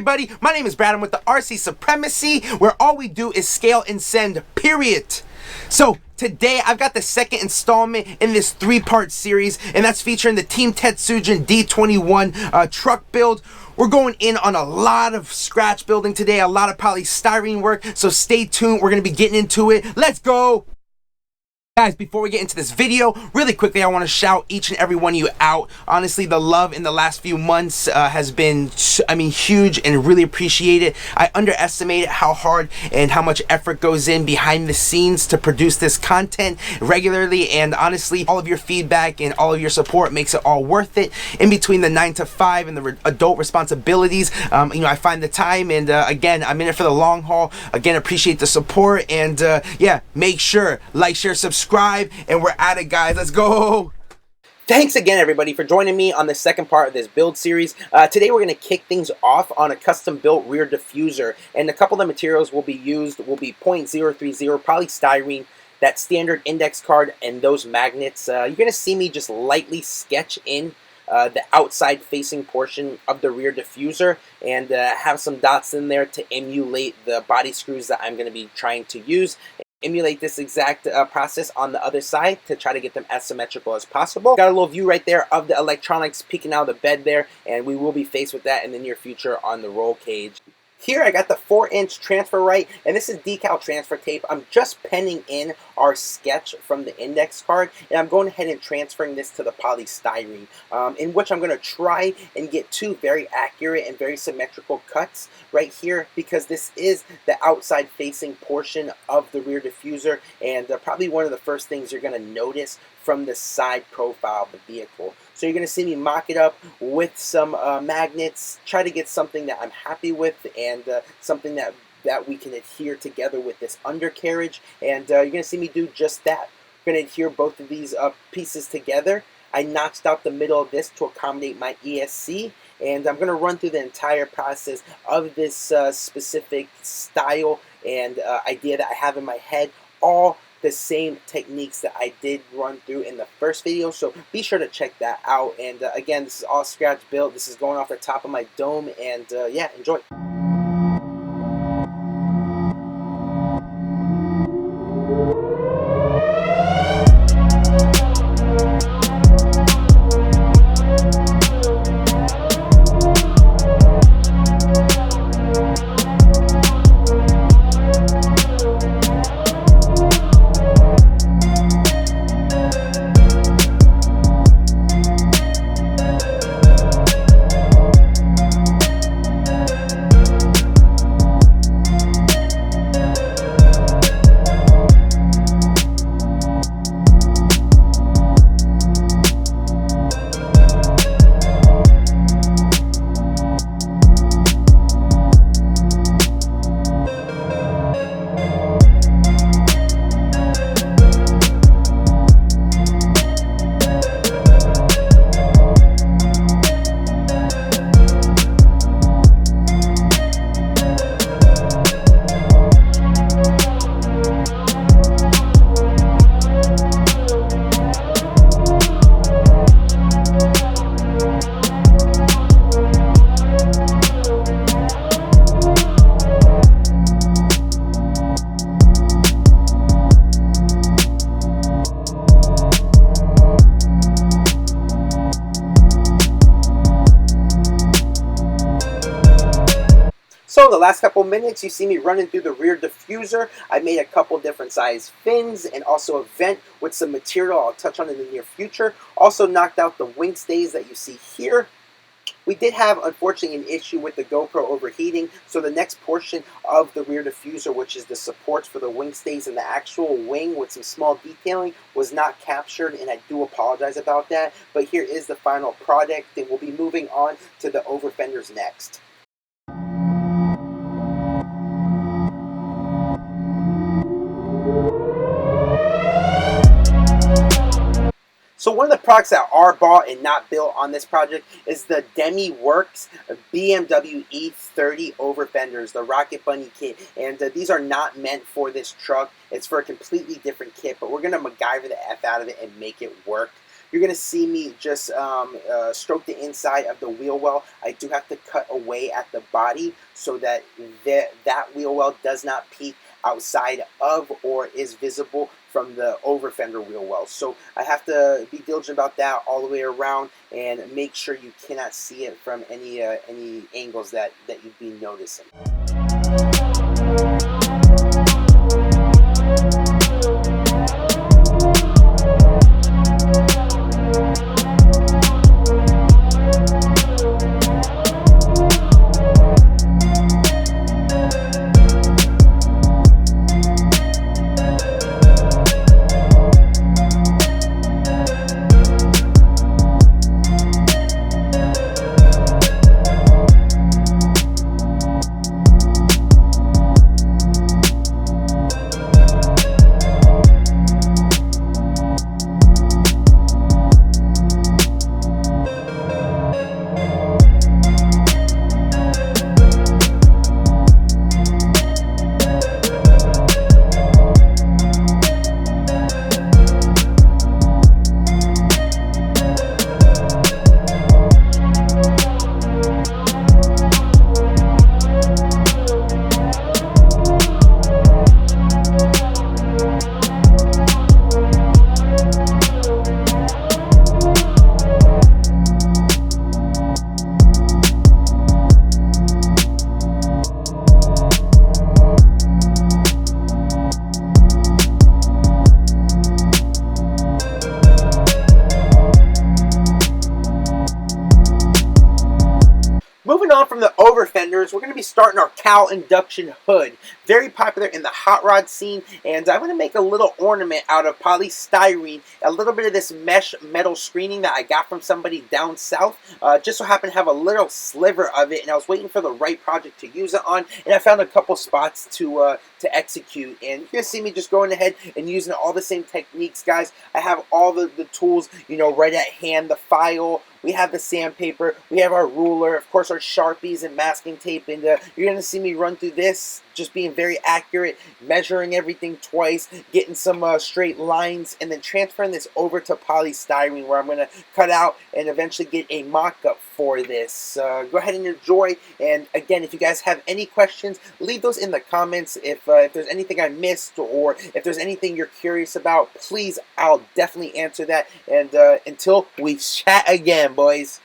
everybody? My name is Brad. I'm with the RC Supremacy, where all we do is scale and send, period. So today I've got the second installment in this three-part series, and that's featuring the Team Tetsujin D21 truck build. We're going in on a lot of scratch building today, a lot of polystyrene work, so stay tuned. We're going to be getting into it. Let's go! Guys, before we get into this video, really quickly, I want to shout each and every one of you out. Honestly, the love in the last few months has been, huge, and really appreciate it. I underestimated how hard and how much effort goes in behind the scenes to produce this content regularly, and honestly, all of your feedback and all of your support makes it all worth it. In between the 9 to 5 and the adult responsibilities, I find the time, and again, I'm in it for the long haul. Again, appreciate the support, and yeah, make sure, like, share, subscribe, and we're at it, guys. Let's go. Thanks again, everybody, for joining me on the second part of this build series. Today we're going to kick things off on a custom built rear diffuser, and a couple of the materials will be used will be .030 polystyrene, that standard index card, and those magnets. You're going to see me just lightly sketch in the outside facing portion of the rear diffuser, and have some dots in there to emulate the body screws that I'm going to be trying to use. Emulate this exact process on the other side to try to get them as symmetrical as possible. Got a little view right there of the electronics peeking out of the bed there, and we will be faced with that in the near future on the roll cage. Here I got the 4-inch transfer right, and this is decal transfer tape. I'm just penning in our sketch from the index card, and I'm going ahead and transferring this to the polystyrene, in which I'm going to try and get two very accurate and very symmetrical cuts right here, because this is the outside facing portion of the rear diffuser, and probably one of the first things you're going to notice from the side profile of the vehicle. So you're going to see me mock it up with some magnets, try to get something that I'm happy with, and something that we can adhere together with this undercarriage. And you're going to see me do just that. I'm going to adhere both of these pieces together. I notched out the middle of this to accommodate my ESC, and I'm going to run through the entire process of this specific style and idea that I have in my head, all the same techniques that I did run through in the first video, so be sure to check that out. And again, this is all scratch built. This is going off the top of my dome, and yeah, enjoy. So the last couple minutes, you see me running through the rear diffuser. I made a couple different size fins and also a vent with some material I'll touch on in the near future. Also knocked out the wing stays that you see here. We did have, unfortunately, an issue with the GoPro overheating, so the next portion of the rear diffuser, which is the supports for the wing stays and the actual wing with some small detailing, was not captured, and I do apologize about that. But here is the final product, and we'll be moving on to the over fenders next. So one of the products that are bought and not built on this project is the Demi Works Bmw E30 over fenders, the Rocket Bunny kit. And these are not meant for this truck. It's for a completely different kit, but we're going to MacGyver the F out of it and make it work. you're going to see me just stroke the inside of the wheel well. I do have to cut away at the body so that that wheel well does not peek outside of or is visible from the over fender wheel well. So I have to be diligent about that all the way around and make sure you cannot see it from any angles that you'd be noticing. Moving on from the over fenders, we're going to be starting our Cowl induction hood. Very popular in the hot rod scene, and I'm going to make a little ornament out of polystyrene, a little bit of this mesh metal screening that I got from somebody down south. Just so happened to have a little sliver of it, and I was waiting for the right project to use it on, and I found a couple spots to execute. And you're going to see me just going ahead and using all the same techniques, guys. I have all the tools, you know, right at hand, the file. We have the sandpaper, we have our ruler, of course our Sharpies and masking tape, and you're going to see me run through this, just being very accurate, measuring everything twice, getting some straight lines, and then transferring this over to polystyrene where I'm going to cut out and eventually get a mock-up for this. Go ahead and enjoy, and again, if you guys have any questions, leave those in the comments. If there's anything I missed or if there's anything you're curious about, please, I'll definitely answer that, and until we chat again, boys.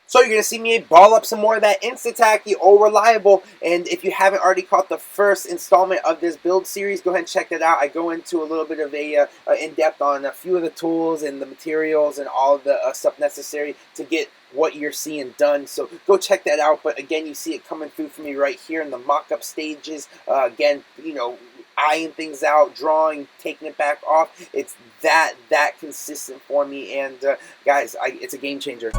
So you're going to see me ball up some more of that Insta-Tacky, oh reliable. And if you haven't already caught the first installment of this build series, go ahead and check that out. I go into a little bit of a in-depth on a few of the tools and the materials and all of the stuff necessary to get what you're seeing done. So go check that out. But again, you see it coming through for me right here in the mock-up stages. Again, you know, eyeing things out, drawing, taking it back off. It's that consistent for me, and guys, it's a game changer.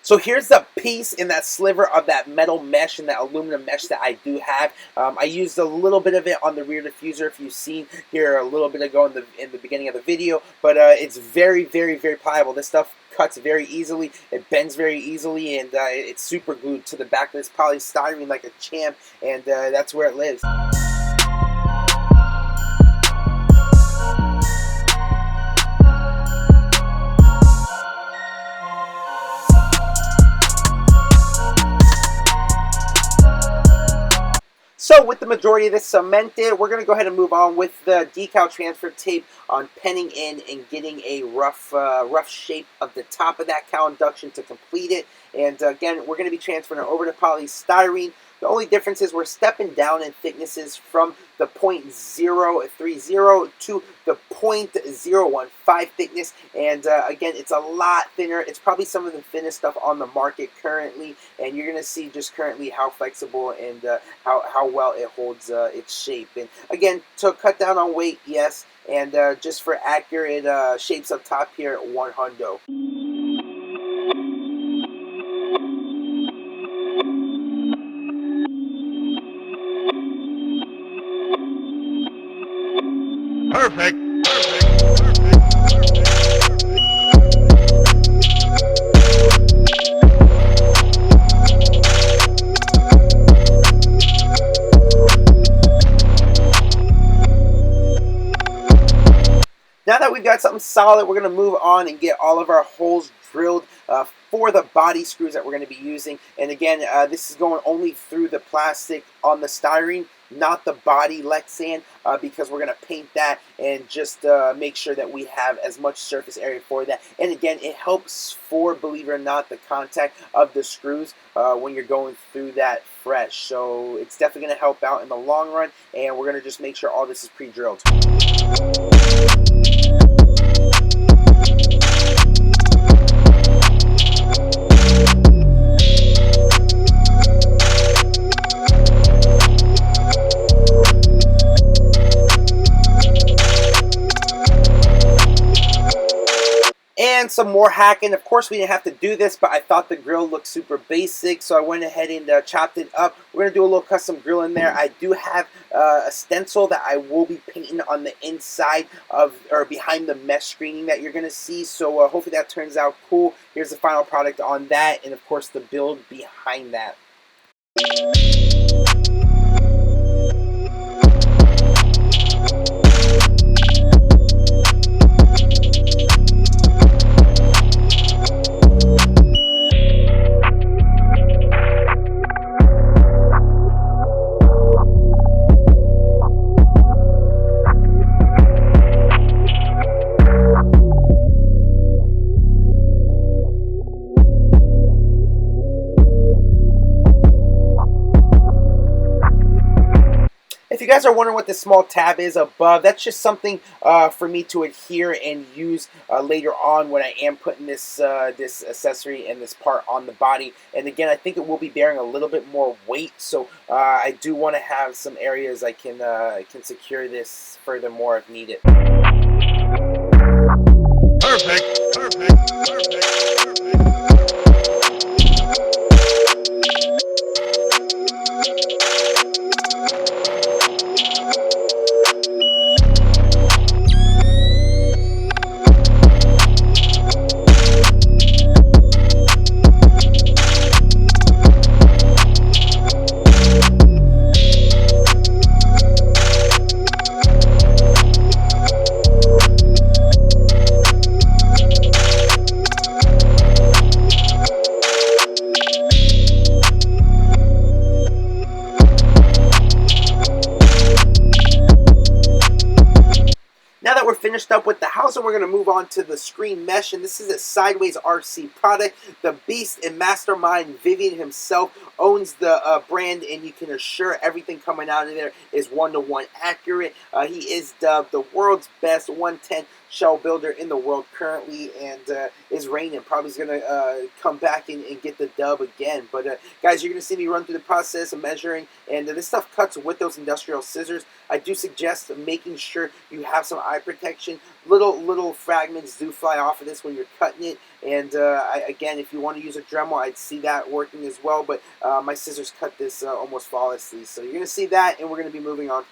So here's the piece in that sliver of that metal mesh and that aluminum mesh that I do have. I used a little bit of it on the rear diffuser, if you've seen here a little bit ago in the beginning of the video, but it's very, very, very pliable. This stuff cuts very easily, it bends very easily, and it's super glued to the back of this polystyrene like a champ, and that's where it lives. So with the majority of this cemented, we're going to go ahead and move on with the decal transfer tape on penning in and getting a rough shape of the top of that cowl induction to complete it. And again, we're going to be transferring it over to polystyrene. The only difference is we're stepping down in thicknesses from the 0.030 to the 0.015 thickness, and again, it's a lot thinner. It's probably some of the thinnest stuff on the market currently, and you're going to see just currently how flexible and how well it holds its shape. And again, to cut down on weight, yes, and just for accurate shapes up top here, 100. Perfect. Now that we've got something solid, we're going to move on and get all of our holes drilled for the body screws that we're going to be using. And again, this is going only through the plastic on the styrene, not the body Lexan, because we're going to paint that and just make sure that we have as much surface area for that. And again, it helps for, believe it or not, the contact of the screws when you're going through that fresh. So it's definitely going to help out in the long run, and we're going to just make sure all this is pre-drilled. And Again, some more hacking. Of course, we didn't have to do this, but I thought the grill looked super basic, so I went ahead and chopped it up. We're going to do a little custom grill in there. I do have a stencil that I will be painting on the inside of, or behind the mesh screening that you're going to see, so hopefully that turns out cool. Here's the final product on that, and of course the build behind that. If you guys are wondering what this small tab is above, that's just something for me to adhere and use later on when I am putting this this accessory and this part on the body. And again, I think it will be bearing a little bit more weight, so I do want to have some areas I can secure this furthermore if needed. Perfect, perfect, perfect, perfect. Now that we're finished up with the housing, we're going to move on to the screen mesh, and this is a sideways RC product. The beast and mastermind Vivian himself owns the brand, and you can assure everything coming out of there is one-to-one accurate. He is dubbed the world's best 110 shell builder in the world currently, and is reigning. Probably is going to come back and get the dub again. But guys, you're going to see me run through the process of measuring, and this stuff cuts with those industrial scissors. I do suggest making sure you have some eye protection. Little fragments do fly off of this when you're cutting it, and again, if you want to use a Dremel, I'd see that working as well, but my scissors cut this almost flawlessly. So you're going to see that, and we're going to be moving on.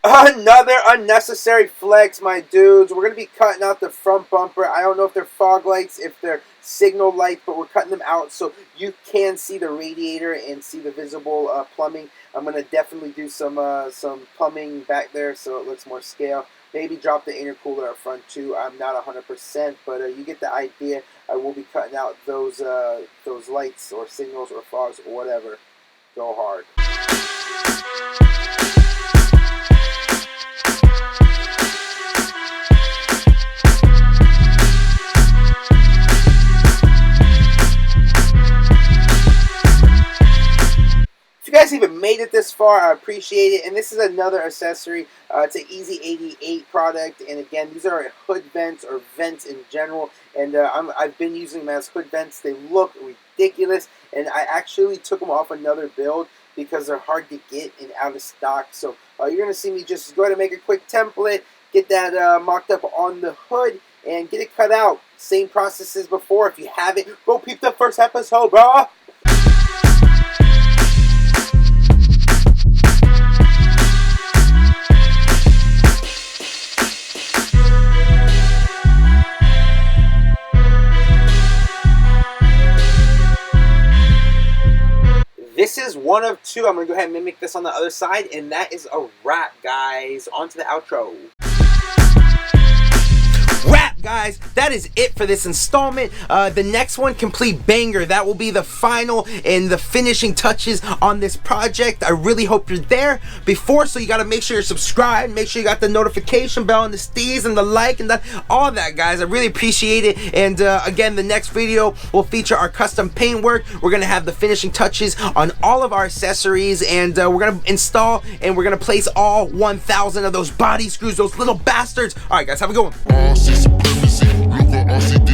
Another unnecessary flex, my dudes. We're going to be cutting out the front bumper. I don't know if they're fog lights, if they're signal lights, but we're cutting them out so you can see the radiator and see the visible plumbing. I'm going to definitely do some plumbing back there so it looks more scale. Maybe drop the intercooler up front too. I'm not 100%, but you get the idea. I will be cutting out those lights or signals or fogs or whatever. Go hard. If you guys even made it this far, I appreciate it. And this is another accessory. It's an Easy 88 product, and again, these are hood vents or vents in general. And I've been using them as hood vents. They look ridiculous, and I actually took them off another build because they're hard to get and out of stock. So you're gonna see me just go ahead and make a quick template, get that mocked up on the hood, and get it cut out. Same process as before. If you haven't, go peep the first episode, bro. This is one of two. I'm going to go ahead and mimic this on the other side, and that is a wrap, guys. On to the outro. Wrap! guys, that is it for this installment. The next one, complete banger. That will be the final and the finishing touches on this project. I really hope you're there before, so you got to make sure you're subscribed, make sure you got the notification bell and the steez and the like and all that, guys. I really appreciate it. And again, the next video will feature our custom paint work. We're gonna have the finishing touches on all of our accessories, and we're gonna install and we're gonna place all 1,000 of those body screws, those little bastards. All right, guys, have a good one. RC supremacy, look at RC